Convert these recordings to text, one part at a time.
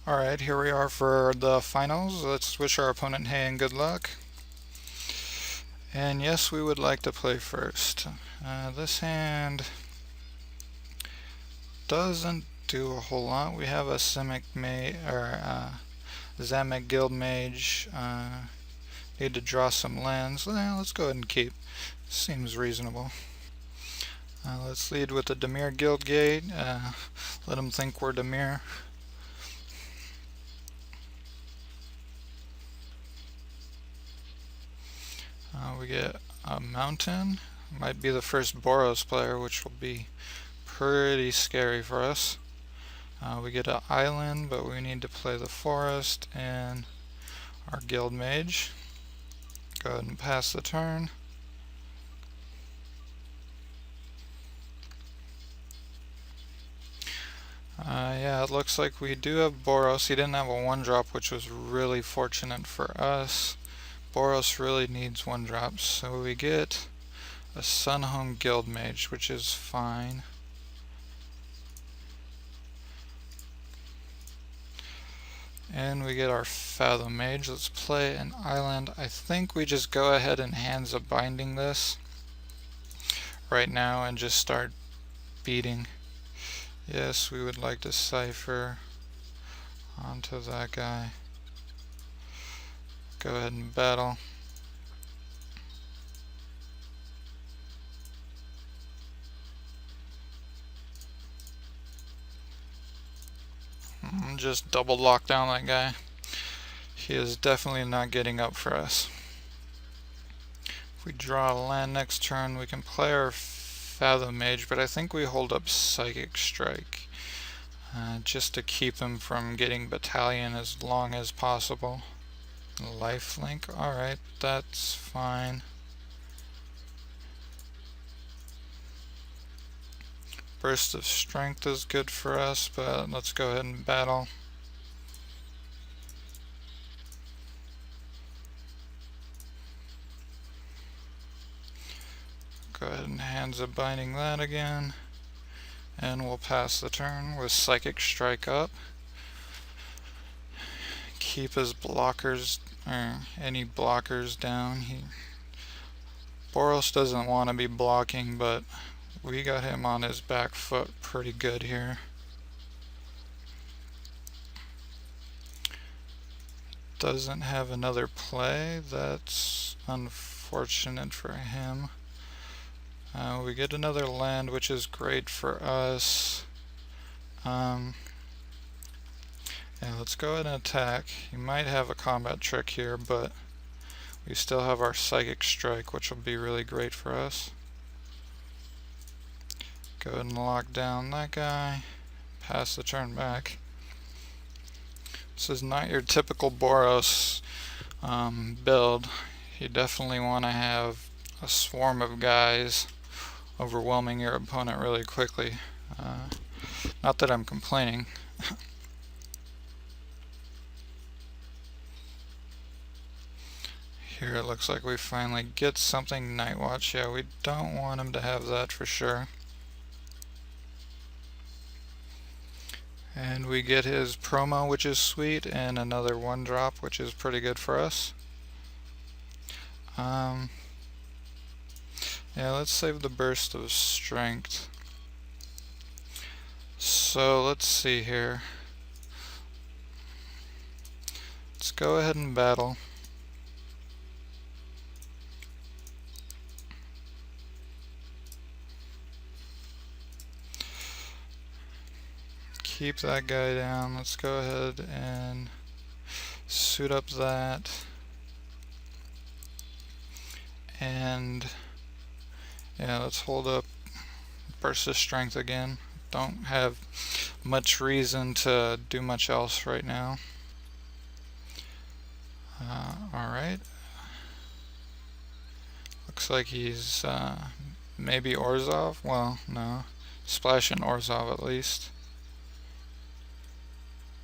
Alright, here we are for the finals. Let's wish our opponent hey and good luck. And yes, we would like to play first. This hand doesn't do a whole lot. We have a Simic Zamek Guild Mage. Need to draw some lands. Let's go ahead and keep. Seems reasonable. Let's lead with the Dimir Guild Gate. Let them think we're Dimir. We get a mountain. Might be the first Boros player, which will be pretty scary for us. We get an island, but we need to play the forest and our guild mage. Go ahead and pass the turn. Yeah, it looks like we do have Boros. He didn't have a 1-drop, which was really fortunate for us. Boros really needs 1-drops, so we get a Sunhome Guild Mage, which is fine. And we get our Fathom Mage. Let's play an island. I think we just go ahead and Hands of Binding this right now and just start beating. Yes, we would like to cipher onto that guy. Go ahead and battle. Just double lock down that guy. He is definitely not getting up for us. If we draw a land next turn, we can play our Fathom Mage, but I think we hold up Psychic Strike just to keep him from getting Battalion as long as possible. Lifelink, alright, that's fine. Burst of Strength is good for us, but let's go ahead and battle. Go ahead and Hands of Binding that again. And we'll pass the turn with Psychic Strike up. Keep his blockers, or any blockers down. Boros doesn't want to be blocking, but we got him on his back foot pretty good here. Doesn't have another play. That's unfortunate for him. We get another land, which is great for us. Yeah, let's go ahead and attack. He might have a combat trick here, but we still have our Psychic Strike, which will be really great for us. Go ahead and lock down that guy. Pass the turn back. This is not your typical Boros build. You definitely want to have a swarm of guys overwhelming your opponent really quickly. Not that I'm complaining. Here it looks like we finally get something Night Watch. Yeah, we don't want him to have that for sure. And we get his promo, which is sweet, and another 1-drop, which is pretty good for us. Yeah, let's save the Burst of Strength. So let's see here. Let's go ahead and battle. Keep that guy down. Let's go ahead and suit up that. And yeah, let's hold up Burst of Strength again. Don't have much reason to do much else right now. Alright. Looks like he's maybe Orzhov. Well, no. Splash and Orzhov at least.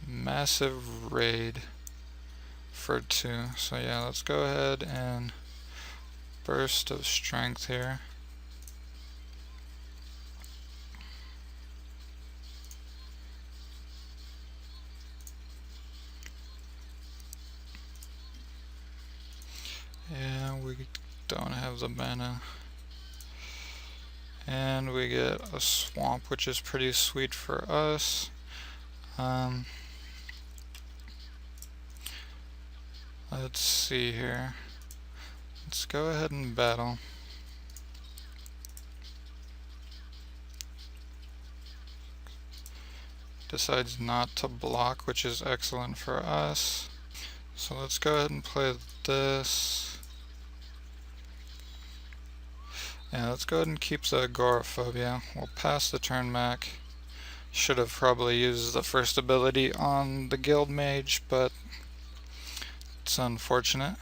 Massive raid for 2. So yeah, let's go ahead and Burst of Strength here. don't have the mana. And we get a swamp, which is pretty sweet for us. Let's see here. Let's go ahead and battle. Decides not to block, which is excellent for us. So let's go ahead and play this. Yeah, let's go ahead and keep the agoraphobia. We'll pass the turn back. Should have probably used the first ability on the guild mage, but it's unfortunate.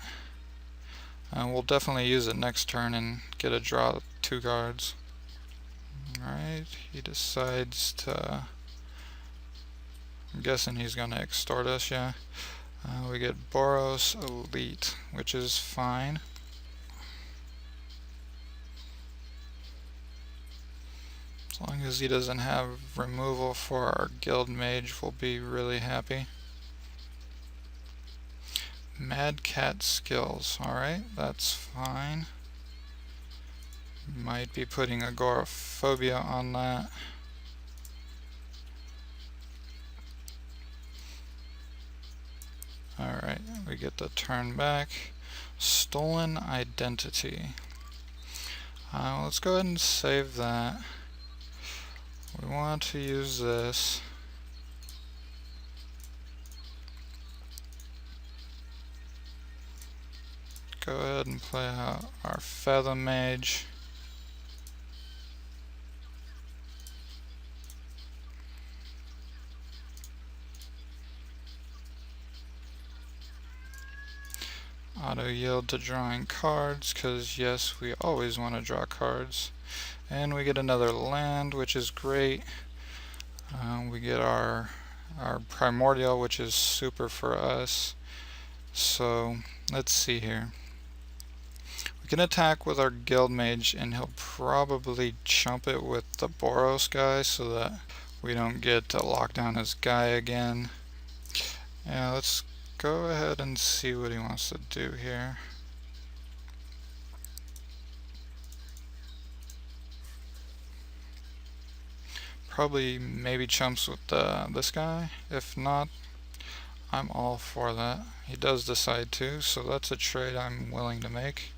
We'll definitely use it next turn and get a draw 2 cards. Alright, he decides to... I'm guessing he's going to extort us, yeah. We get Boros Elite, which is fine. As long as he doesn't have removal for our guild mage, we'll be really happy. Mad Cat skills, alright, that's fine. Might be putting agoraphobia on that. Alright, we get the turn back. Stolen Identity. Let's go ahead and save that. We want to use this. Go ahead and play out our Fathom Mage. Auto yield to drawing cards, because yes, we always want to draw cards. And we get another land, which is great. We get our primordial, which is super for us. So let's see here. We can attack with our guild mage, and he'll probably chump it with the Boros guy so that we don't get to lock down his guy again. Yeah, let's go ahead and see what he wants to do here. Probably maybe chumps with this guy. If not, I'm all for that. He does decide to, so that's a trade I'm willing to make.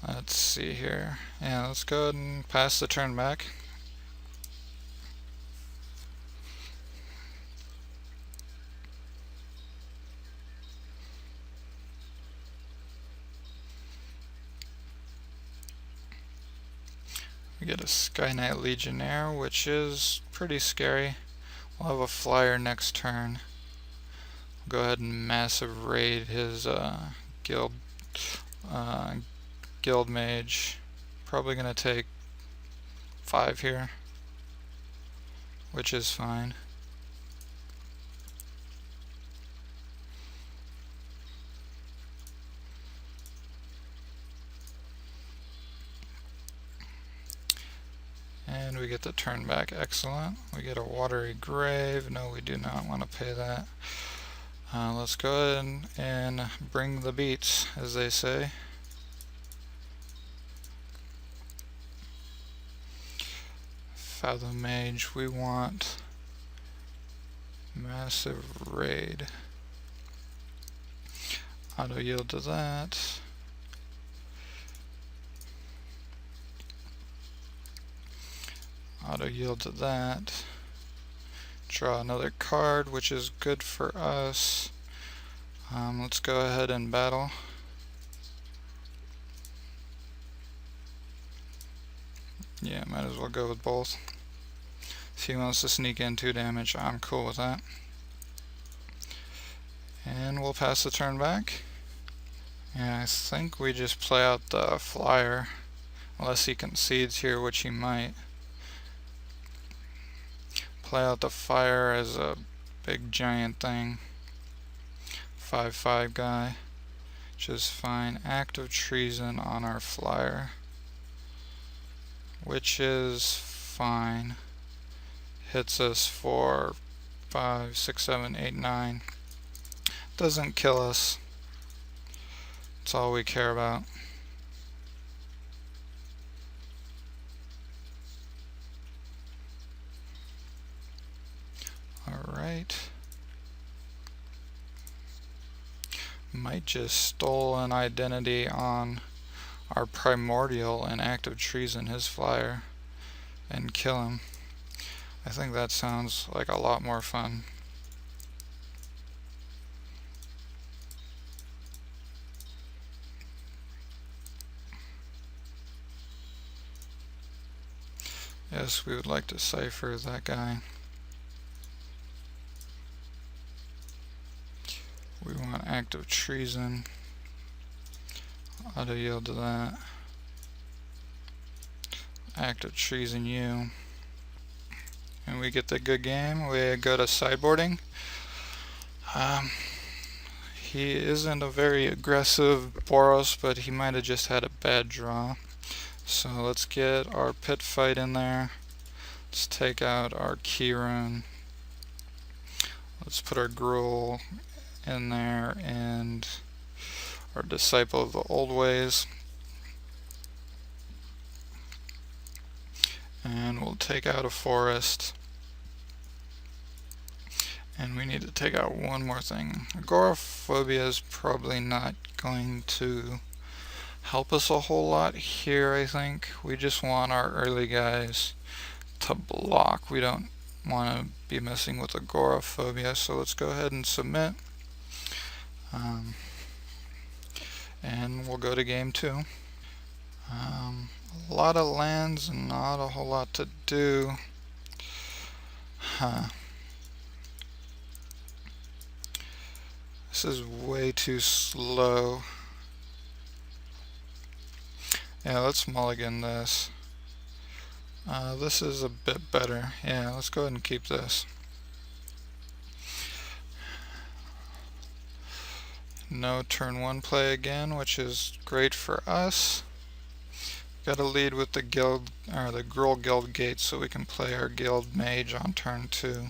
Let's see here. Yeah, let's go ahead and pass the turn back. We get a Sky Knight Legionnaire, which is pretty scary. We'll have a flyer next turn. We'll go ahead and massive raid his guild mage. Probably gonna take 5 here, which is fine. And we get the turn back, excellent. We get a Watery Grave, no we do not want to pay that. Let's go ahead and bring the beats, as they say. Fathom Mage, we want massive raid. Auto yield to that. Auto yield to that. Draw another card, which is good for us. Let's go ahead and battle. Yeah, might as well go with both. If he wants to sneak in 2 damage, I'm cool with that. And we'll pass the turn back. Yeah, I think we just play out the flyer, unless he concedes here, which he might. Play out the fire as a big giant thing. 5/5 guy, which is fine. Act of treason on our flyer, which is fine. Hits us for 5, 6, 7, 8, 9. Doesn't kill us. That's all we care about. Alright. Might just stole an identity on our primordial and active treason his flyer and kill him. I think that sounds like a lot more fun. Yes, we would like to cipher that guy. We want active treason. Auto yield to that. Active treason you. And we get the good game. We go to sideboarding. He isn't a very aggressive Boros, but he might have just had a bad draw. So let's get our pit fight in there. Let's take out our key rune. Let's put our gruel in there and our disciple of the old ways. And we'll take out a forest. And we need to take out one more thing. Agoraphobia is probably not going to help us a whole lot here, I think. We just want our early guys to block. We don't want to be messing with agoraphobia, so let's go ahead and submit. And we'll go to game 2. A lot of lands and not a whole lot to do. This is way too slow. Yeah, let's mulligan this. This is a bit better. Yeah, let's go ahead and keep this. No turn 1 play again, which is great for us. Got to lead with the guild, or the Gruul Guild Gate, so we can play our guild mage on turn 2.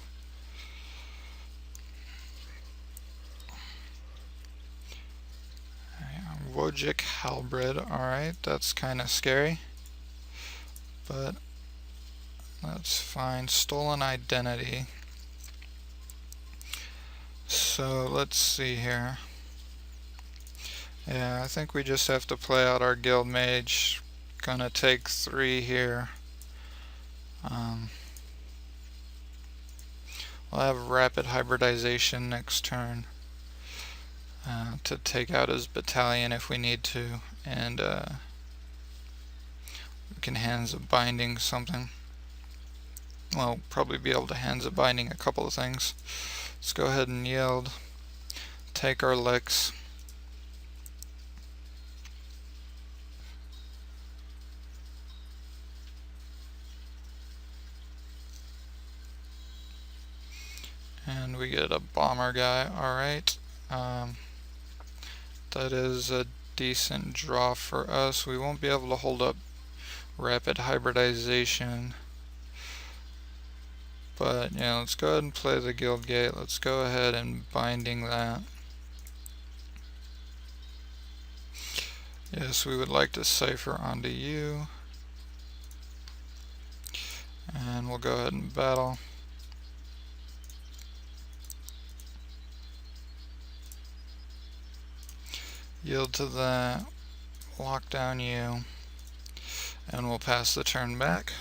Wojcik Halberd, alright, that's kind of scary, but that's fine. Stolen identity. So let's see here. Yeah, I think we just have to play out our guild mage. Gonna take 3 here. We'll have rapid hybridization next turn to take out his battalion if we need to, and we can hands of binding something. Well, probably be able to hands of binding a couple of things. Let's go ahead and yield, take our licks. And we get a bomber guy, alright. That is a decent draw for us. We won't be able to hold up rapid hybridization. But yeah, let's go ahead and play the guild gate. Let's go ahead and binding that. Yes, we would like to cipher onto you. And we'll go ahead and battle. Yield to that, lock down you, and we'll pass the turn back.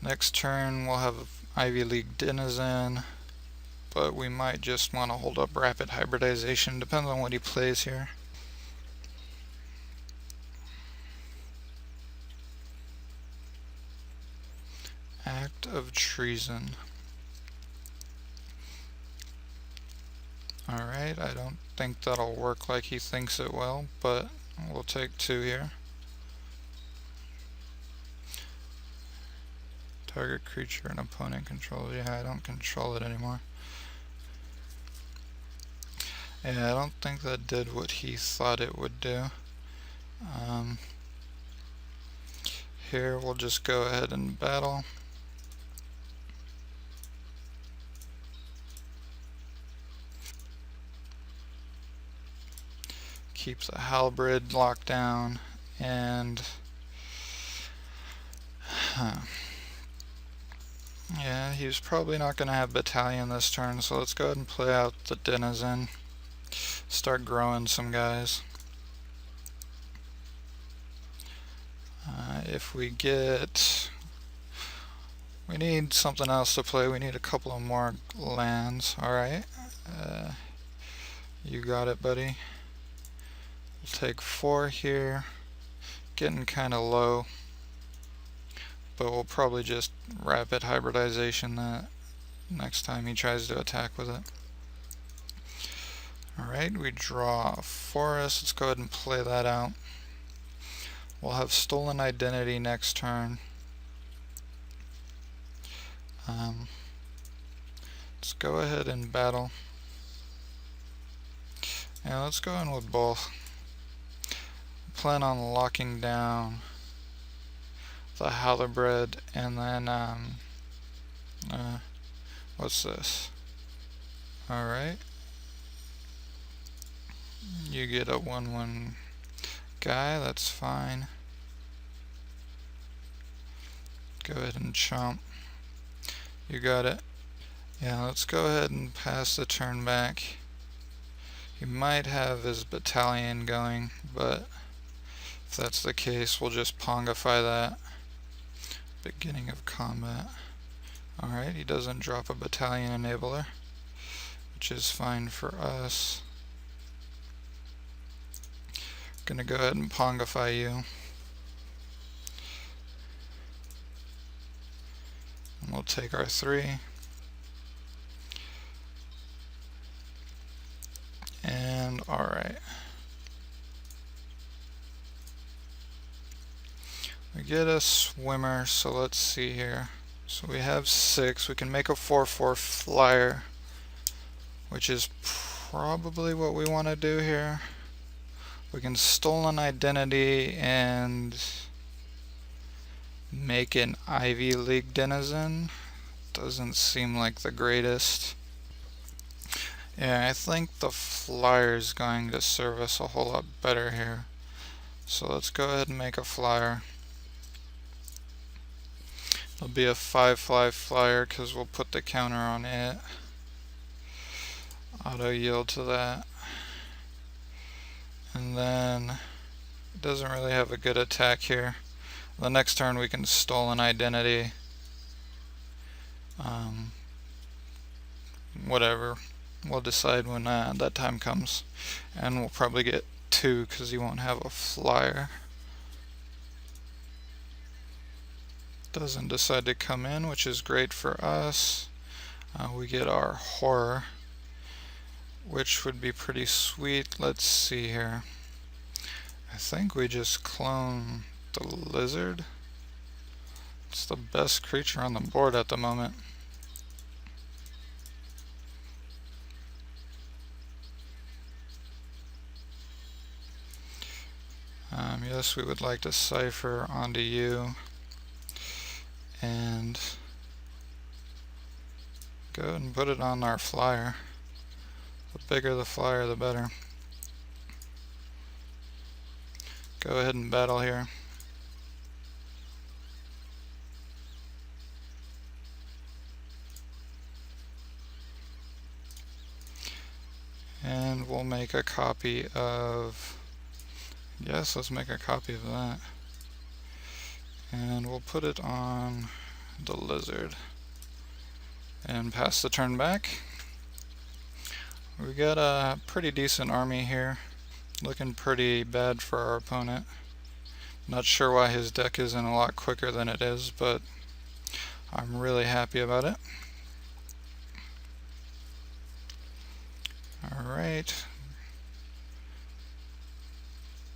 Next turn we'll have Ivy League Denizen, but we might just want to hold up rapid hybridization, depends on what he plays here. Act of treason. Alright, I don't think that'll work like he thinks it will, but we'll take 2 here. Target creature an opponent controls. Yeah, I don't control it anymore. Yeah, I don't think that did what he thought it would do. Here we'll just go ahead and battle. keep the halberd locked down, and yeah, he's probably not going to have battalion this turn, so let's go ahead and play out the denizen. Start growing some guys. If we get... we need something else to play. We need a couple of more lands. Alright. You got it, buddy. We'll take 4 here. Getting kind of low. But we'll probably just rapid hybridization that next time he tries to attack with it. Alright, we draw a forest. Let's go ahead and play that out. We'll have Stolen Identity next turn. Let's go ahead and battle. Yeah, let's go in with both. Plan on locking down the halberd, and then what's this? Alright. You get a 1/1 guy, that's fine. Go ahead and chomp. You got it. Yeah, let's go ahead and pass the turn back. He might have his battalion going, but if that's the case, we'll just pongify that. Beginning of combat. Alright, he doesn't drop a battalion enabler, which is fine for us. Gonna go ahead and pongify you. And we'll take our 3. And alright. We get a swimmer, so let's see here. So we have 6. We can make a 4/4 flyer, which is probably what we want to do here. We can Stolen Identity and make an Ivy League denizen. Doesn't seem like the greatest. Yeah, I think the flyer is going to serve us a whole lot better here. So let's go ahead and make a flyer. It'll be a 5/5 flyer because we'll put the counter on it. Auto yield to that. And then it doesn't really have a good attack here. The next turn we can Stolen Identity. Whatever. We'll decide when that time comes. And we'll probably get 2 because he won't have a flyer. Doesn't decide to come in, which is great for us. We get our horror, which would be pretty sweet. Let's see here. I think we just clone the lizard. It's the best creature on the board at the moment. Yes, we would like to cipher onto you. And go ahead and put it on our flyer. The bigger the flyer, the better. Go ahead and battle here. And we'll make a copy of... yes, let's make a copy of that. And we'll put it on the lizard. And pass the turn back. We got a pretty decent army here. Looking pretty bad for our opponent. Not sure why his deck isn't a lot quicker than it is, but I'm really happy about it. Alright.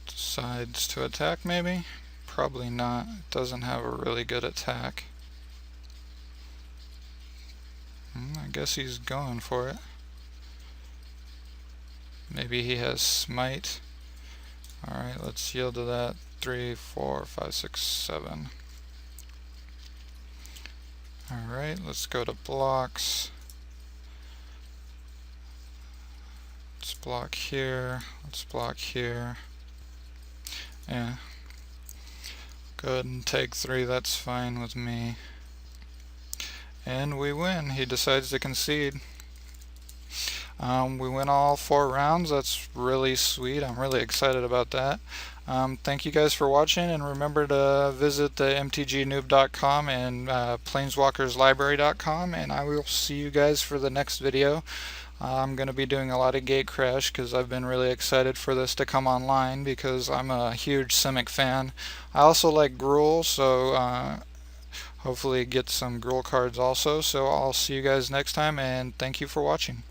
Decides to attack maybe? Probably not. It doesn't have a really good attack. I guess he's going for it. Maybe he has smite. Alright, let's yield to that. 3, 4, 5, 6, 7. Alright, let's go to blocks. Let's Let's block here. Let's block here. Yeah. Go ahead and take 3. That's fine with me. And we win. He decides to concede. We win all 4 rounds. That's really sweet. I'm really excited about that. Thank you guys for watching, and remember to visit the mtgnoob.com and planeswalkerslibrary.com, and I will see you guys for the next video. I'm going to be doing a lot of Gatecrash because I've been really excited for this to come online because I'm a huge Simic fan. I also like Gruul, so hopefully get some Gruul cards also. So I'll see you guys next time, and thank you for watching.